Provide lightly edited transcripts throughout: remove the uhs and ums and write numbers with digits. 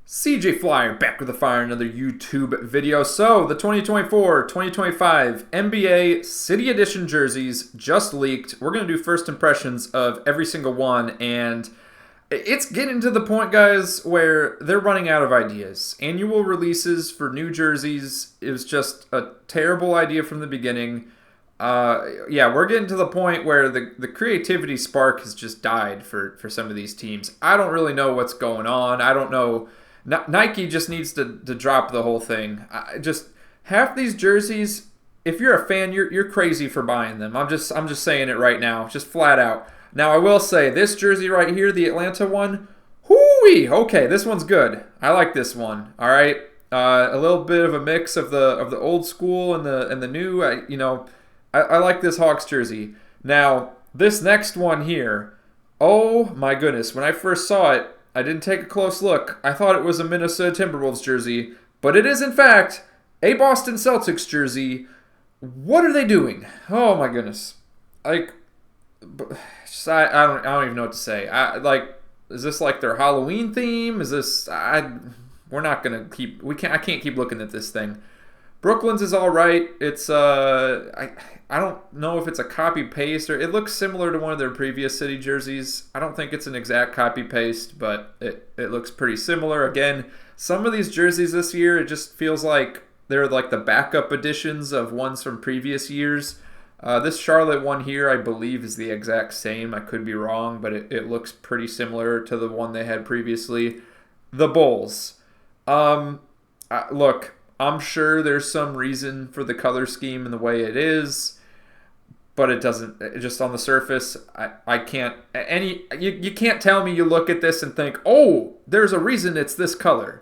CJ Flyer back with the fire, another YouTube video. So, the 2024-2025 NBA City Edition jerseys just leaked. We're going to do first impressions of every single one, and it's getting to the point, guys, where they're running out of ideas. Annual releases for new jerseys is just a terrible idea from the beginning. Yeah, we're getting to the point where the creativity spark has just died for some of these teams. I don't really know what's going on. I don't know. Nike just needs to drop the whole thing. Just half these jerseys, if you're a fan, you're crazy for buying them. I'm just saying it right now, just flat out. Now I will say this jersey right here, the Atlanta one, hoo-wee, okay, this one's good. I like this one. All right, a little bit of a mix of the old school and the new. I like this Hawks jersey. Now this next one here, oh my goodness, when I first saw it, I didn't take a close look. I thought it was a Minnesota Timberwolves jersey, but it is in fact a Boston Celtics jersey. What are they doing? Oh my goodness! Like, I don't even know what to say. Is this like their Halloween theme? Is this? We're not gonna keep. I can't keep looking at this thing. Brooklyn's is all right. It's I don't know if it's a copy paste or it looks similar to one of their previous city jerseys. I don't think it's an exact copy paste, but it looks pretty similar. Again, some of these jerseys this year, it just feels like they're like the backup editions of ones from previous years. This Charlotte one here, I believe, is the exact same. I could be wrong, but it looks pretty similar to the one they had previously. The Bulls. Look, I'm sure there's some reason for the color scheme and the way it is, but it doesn't. Just on the surface, I can't. You can't tell me you look at this and think, oh, there's a reason it's this color,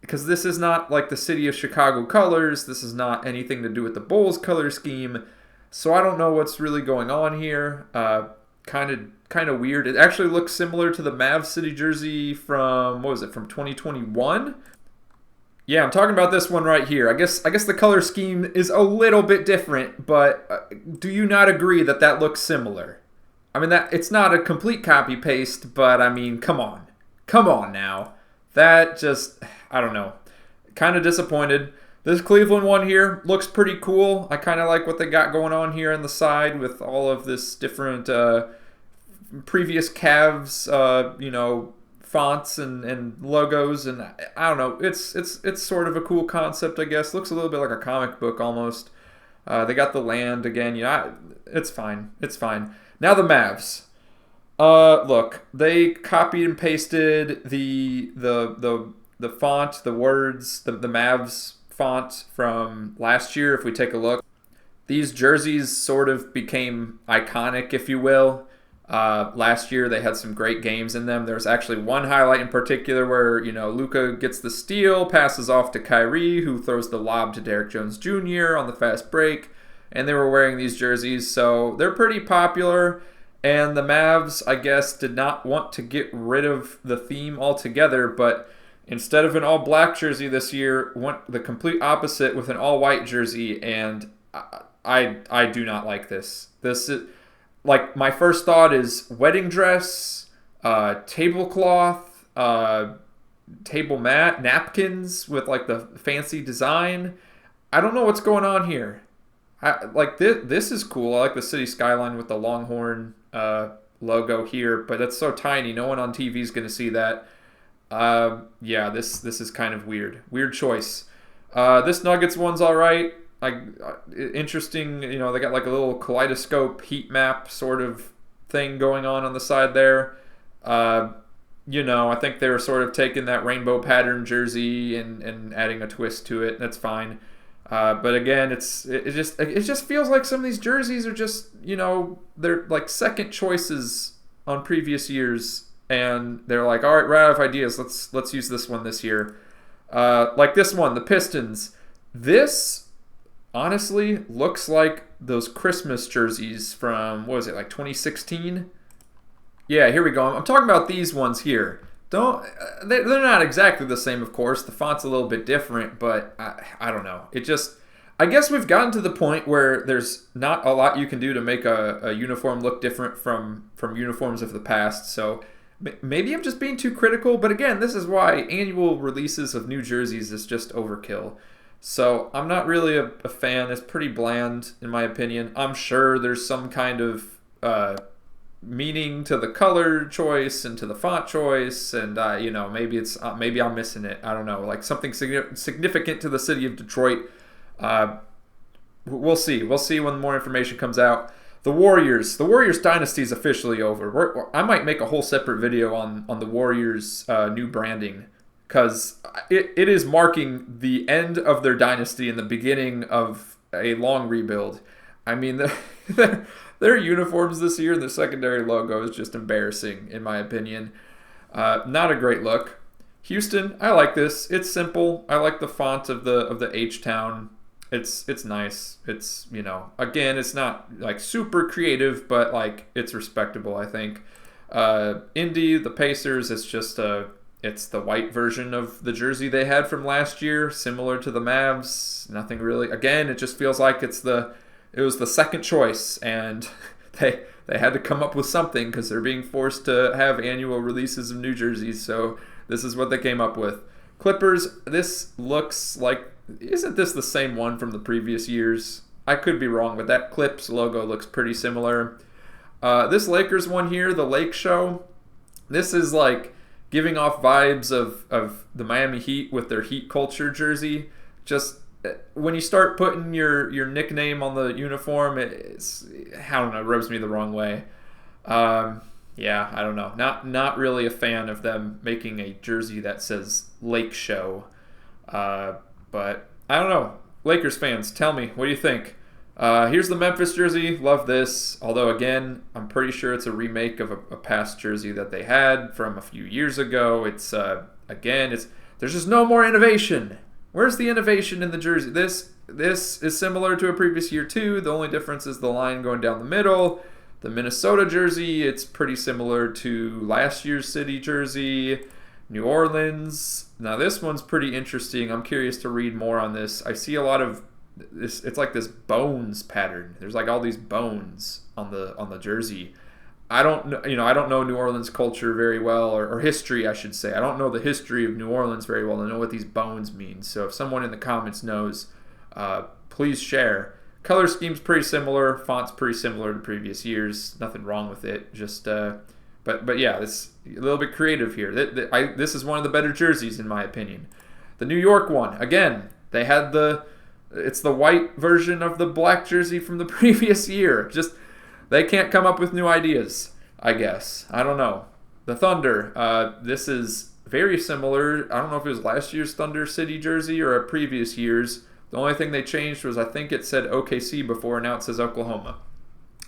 because this is not like the city of Chicago colors. This is not anything to do with the Bulls color scheme. So I don't know what's really going on here. Kind of weird. It actually looks similar to the Mav City jersey from, what was it, from 2021. Yeah, I'm talking about this one right here. I guess the color scheme is a little bit different, but do you not agree that that looks similar? I mean, that it's not a complete copy paste, but I mean, come on now. That just, I don't know, kind of disappointed. This Cleveland one here looks pretty cool. I kind of like what they got going on here on the side with all of this different previous Cavs, fonts and logos, and I don't know. It's sort of a cool concept, I guess. Looks a little bit like a comic book almost. They got the land again. It's fine. It's fine. Now the Mavs. Look, they copied and pasted the font, the words, the Mavs font from last year. If we take a look, these jerseys sort of became iconic, if you will. Last year they had some great games in them. There's actually one highlight in particular where, Luka gets the steal, passes off to Kyrie, who throws the lob to Derrick Jones Jr. on the fast break, and they were wearing these jerseys, so they're pretty popular. And the Mavs, I guess, did not want to get rid of the theme altogether, but instead of an all-black jersey this year, went the complete opposite with an all-white jersey, and I do not like this. This is... Like, my first thought is wedding dress, tablecloth, table mat, napkins with, like, the fancy design. I don't know what's going on here. This is cool. I like the city skyline with the Longhorn logo here, but it's so tiny. No one on TV is going to see that. Yeah, this is kind of weird. Weird choice. This Nuggets one's all right. Interesting, they got like a little kaleidoscope heat map sort of thing going on the side there. I think they were sort of taking that rainbow pattern jersey and adding a twist to it. That's fine. But again, it just feels like some of these jerseys are just, they're like second choices on previous years, and they're like, all right, we're out of ideas. Let's use this one this year. Like this one, the Pistons. This honestly looks like those Christmas jerseys from, what was it, like 2016? Yeah, here we go. I'm talking about these ones here. They're not exactly the same, of course. The font's a little bit different, but I don't know. I guess we've gotten to the point where there's not a lot you can do to make a uniform look different from uniforms of the past. So Maybe I'm just being too critical, but again, this is why annual releases of new jerseys is just overkill. So I'm not really a fan. It's pretty bland, in my opinion. I'm sure there's some kind of meaning to the color choice and to the font choice, and maybe it's maybe I'm missing it. I don't know, like something significant to the city of Detroit. We'll see. We'll see when more information comes out. The Warriors dynasty is officially over. I might make a whole separate video on the Warriors' new branding, because it is marking the end of their dynasty and the beginning of a long rebuild. I mean, their uniforms this year, the secondary logo is just embarrassing, in my opinion. Not a great look. Houston, I like this. It's simple. I like the font of the H-Town. It's nice. It's, again, it's not like super creative, but like it's respectable, I think. Indy, the Pacers, it's the white version of the jersey they had from last year, similar to the Mavs. Nothing really. Again, it just feels like it was the second choice, and they had to come up with something because they're being forced to have annual releases of new jerseys. So this is what they came up with. Clippers, this looks like, isn't this the same one from the previous years? I could be wrong, but that Clips logo looks pretty similar. This Lakers one here, the Lake Show, this is like giving off vibes of the Miami Heat with their Heat culture jersey. Just when you start putting your nickname on the uniform, it's, I don't know, it rubs me the wrong way. Yeah, I don't know. Not really a fan of them making a jersey that says Lake Show. But I don't know. Lakers fans, tell me, what do you think? Here's the Memphis jersey. Love this. Although, again, I'm pretty sure it's a remake of a past jersey that they had from a few years ago. It's, there's just no more innovation. Where's the innovation in the jersey? This is similar to a previous year, too. The only difference is the line going down the middle. The Minnesota jersey, it's pretty similar to last year's city jersey. New Orleans. Now this one's pretty interesting. I'm curious to read more on this. I see a lot of this. It's like this bones pattern. There's like all these bones on the jersey. I don't know. I don't know New Orleans culture very well, or history, I should say. I don't know the history of New Orleans very well to know what these bones mean. So if someone in the comments knows, please share. Color scheme's pretty similar. Font's pretty similar to previous years. Nothing wrong with it. Just but yeah, it's a little bit creative here. This is one of the better jerseys in my opinion. The New York one, again, they had it's the white version of the black jersey from the previous year. Just they can't come up with new ideas, I guess. I don't know. The Thunder, this is very similar. I don't know if it was last year's Thunder City jersey or a previous year's. The only thing they changed was I think it said OKC before, now it says Oklahoma.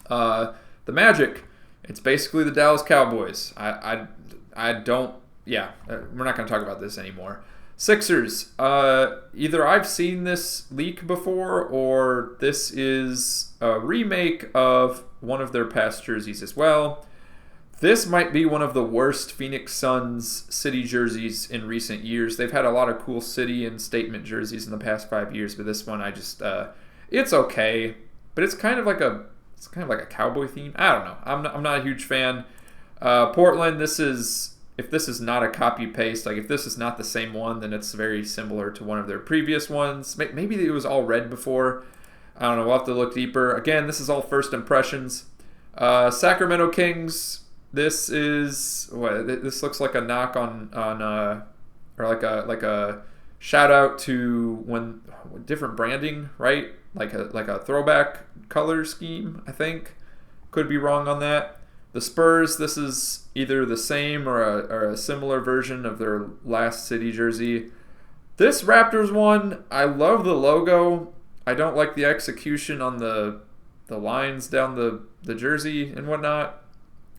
The Magic, it's basically the Dallas Cowboys. I don't, yeah, we're not going to talk about this anymore. Sixers, either I've seen this leak before or this is a remake of one of their past jerseys as well. This might be one of the worst Phoenix Suns city jerseys in recent years. They've had a lot of cool city and statement jerseys in the past 5 years, but this one I just it's okay, but it's kind of like a cowboy theme. I don't know. I'm not a huge fan. Portland, if this is not a copy paste, like if this is not the same one, then it's very similar to one of their previous ones. Maybe it was all red before. I don't know. We'll have to look deeper. Again, this is all first impressions. Sacramento Kings. This looks like a knock on or like a shout out to when different branding, right? Like a throwback color scheme, I think. Could be wrong on that. The Spurs, this is either the same or a similar version of their last city jersey. This Raptors one, I love the logo. I don't like the execution on the lines down the jersey and whatnot.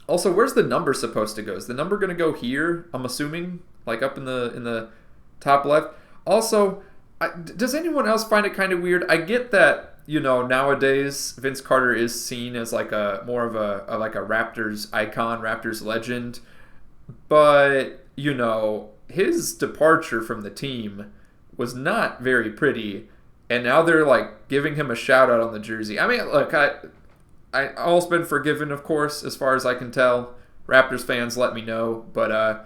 Also, where's the number supposed to go? Is the number going to go here? I'm assuming, like up in the top left. Also, does anyone else find it kind of weird? I get that, nowadays Vince Carter is seen as like more of a Raptors icon, Raptors legend, but his departure from the team was not very pretty, and now they're like giving him a shout out on the jersey. I mean, look, all's been forgiven, of course, as far as I can tell. Raptors fans, let me know. But I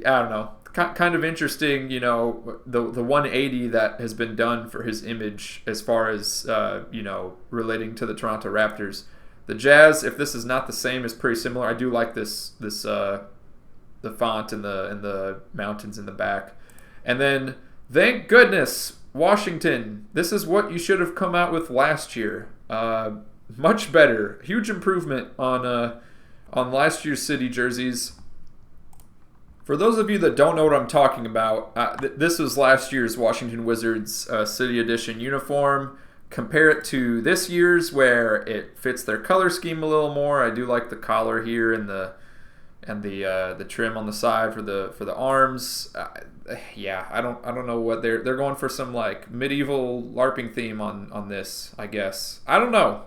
don't know. Kind of interesting, the 180 that has been done for his image as far as relating to the Toronto Raptors. The Jazz, if this is not the same, is pretty similar. I do like this the font and the mountains in the back. And then, thank goodness, Washington. This is what you should have come out with last year. Much better, huge improvement on last year's city jerseys. For those of you that don't know what I'm talking about, this was last year's Washington Wizards City Edition uniform. Compare it to this year's, where it fits their color scheme a little more. I do like the collar here and the trim on the side for the arms. I don't know what they're going for, some like medieval LARPing theme on this, I guess. I don't know.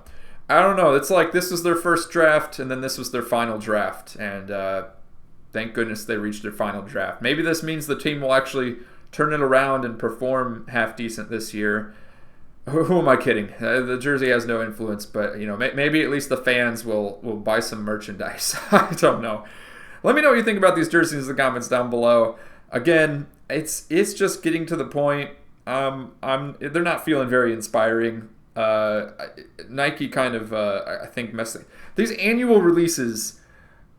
It's like this was their first draft, and then this was their final draft, and thank goodness they reached their final draft. Maybe this means the team will actually turn it around and perform half decent this year. Who am I kidding? The jersey has no influence, but maybe at least the fans will buy some merchandise. I don't know. Let me know what you think about these jerseys in the comments down below. Again, it's just getting to the point. They're not feeling very inspiring. Nike kind of I think messing these annual releases.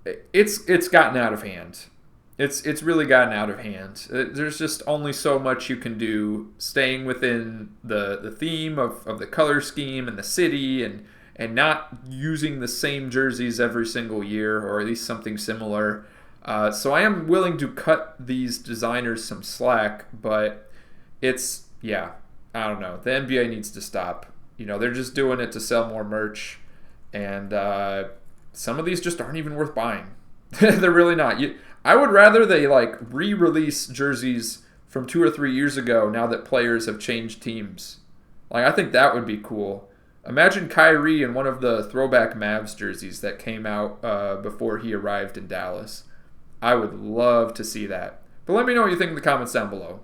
It's gotten out of hand. It's really gotten out of hand. There's just only so much you can do staying within the theme of the color scheme and the city, and not using the same jerseys every single year, or at least something similar. So I am willing to cut these designers some slack, but I don't know. The NBA needs to stop. They're just doing it to sell more merch, and some of these just aren't even worth buying. They're really not. I would rather they re-release jerseys from 2 or 3 years ago now that players have changed teams. I think that would be cool. Imagine Kyrie in one of the throwback Mavs jerseys that came out before he arrived in Dallas. I would love to see that. But let me know what you think in the comments down below.